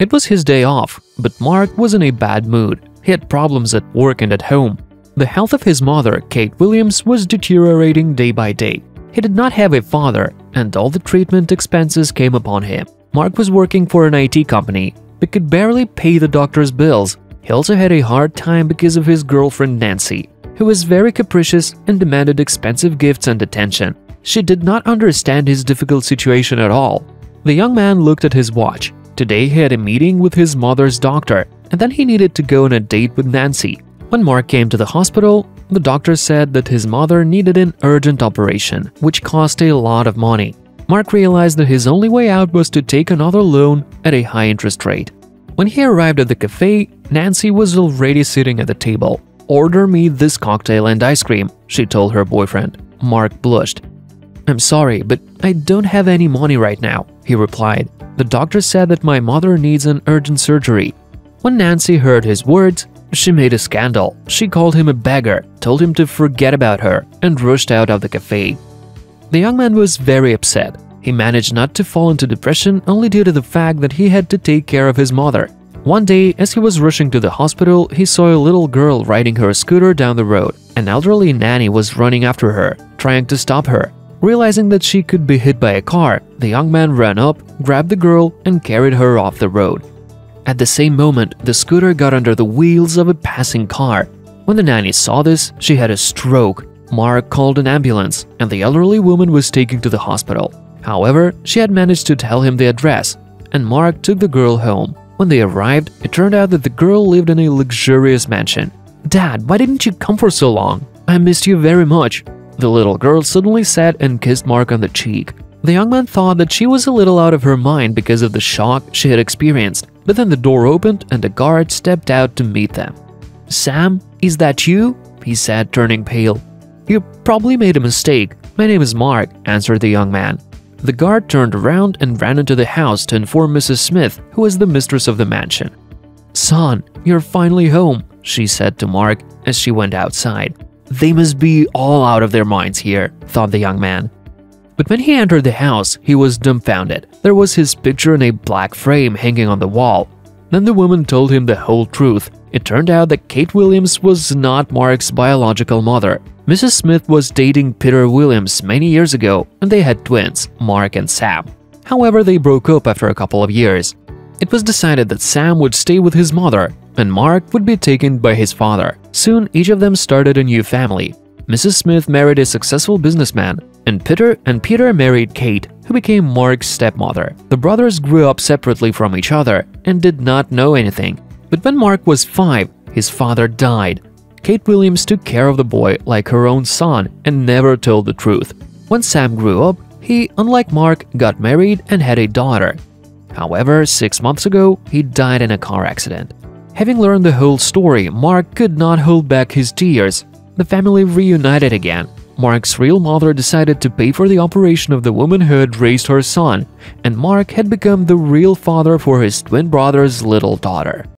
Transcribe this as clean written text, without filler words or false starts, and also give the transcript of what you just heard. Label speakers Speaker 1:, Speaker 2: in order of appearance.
Speaker 1: It was his day off, but Mark was in a bad mood. He had problems at work and at home. The health of his mother, Kate Williams, was deteriorating day by day. He did not have a father, and all the treatment expenses came upon him. Mark was working for an IT company, but could barely pay the doctor's bills. He also had a hard time because of his girlfriend Nancy, who was very capricious and demanded expensive gifts and attention. She did not understand his difficult situation at all. The young man looked at his watch. Today he had a meeting with his mother's doctor, and then he needed to go on a date with Nancy. When Mark came to the hospital, the doctor said that his mother needed an urgent operation, which cost a lot of money. Mark realized that his only way out was to take another loan at a high interest rate. When he arrived at the cafe, Nancy was already sitting at the table. "Order me this cocktail and ice cream," she told her boyfriend. Mark blushed. "I'm sorry, but I don't have any money right now," he replied. "The doctor said that my mother needs an urgent surgery." When Nancy heard his words, she made a scandal. She called him a beggar, told him to forget about her, and rushed out of the cafe. The young man was very upset. He managed not to fall into depression only due to the fact that he had to take care of his mother. One day, as he was rushing to the hospital, he saw a little girl riding her scooter down the road. An elderly nanny was running after her, trying to stop her. Realizing that she could be hit by a car, the young man ran up, grabbed the girl, and carried her off the road. At the same moment, the scooter got under the wheels of a passing car. When the nanny saw this, she had a stroke. Mark called an ambulance, and the elderly woman was taken to the hospital. However, she had managed to tell him the address, and Mark took the girl home. When they arrived, it turned out that the girl lived in a luxurious mansion. "Dad, why didn't you come for so long? I missed you very much." The little girl suddenly sat and kissed Mark on the cheek. The young man thought that she was a little out of her mind because of the shock she had experienced, but then the door opened and a guard stepped out to meet them. "Sam, is that you?" he said, turning pale. "You probably made a mistake. My name is Mark," answered the young man. The guard turned around and ran into the house to inform Mrs. Smith, who was the mistress of the mansion. "Son, you're finally home," she said to Mark as she went outside. "They must be all out of their minds here," thought the young man. But when he entered the house, he was dumbfounded. There was his picture in a black frame hanging on the wall. Then the woman told him the whole truth. It turned out that Kate Williams was not Mark's biological mother. Mrs. Smith was dating Peter Williams many years ago, and they had twins, Mark and Sam. However, they broke up after a couple of years. It was decided that Sam would stay with his mother, and Mark would be taken by his father. Soon, each of them started a new family. Mrs. Smith married a successful businessman, and Peter married Kate, who became Mark's stepmother. The brothers grew up separately from each other and did not know anything. But when Mark was 5, his father died. Kate Williams took care of the boy like her own son and never told the truth. When Sam grew up, he, unlike Mark, got married and had a daughter. However, 6 months ago, he died in a car accident. Having learned the whole story, Mark could not hold back his tears. The family reunited again. Mark's real mother decided to pay for the operation of the woman who had raised her son, and Mark had become the real father for his twin brother's little daughter.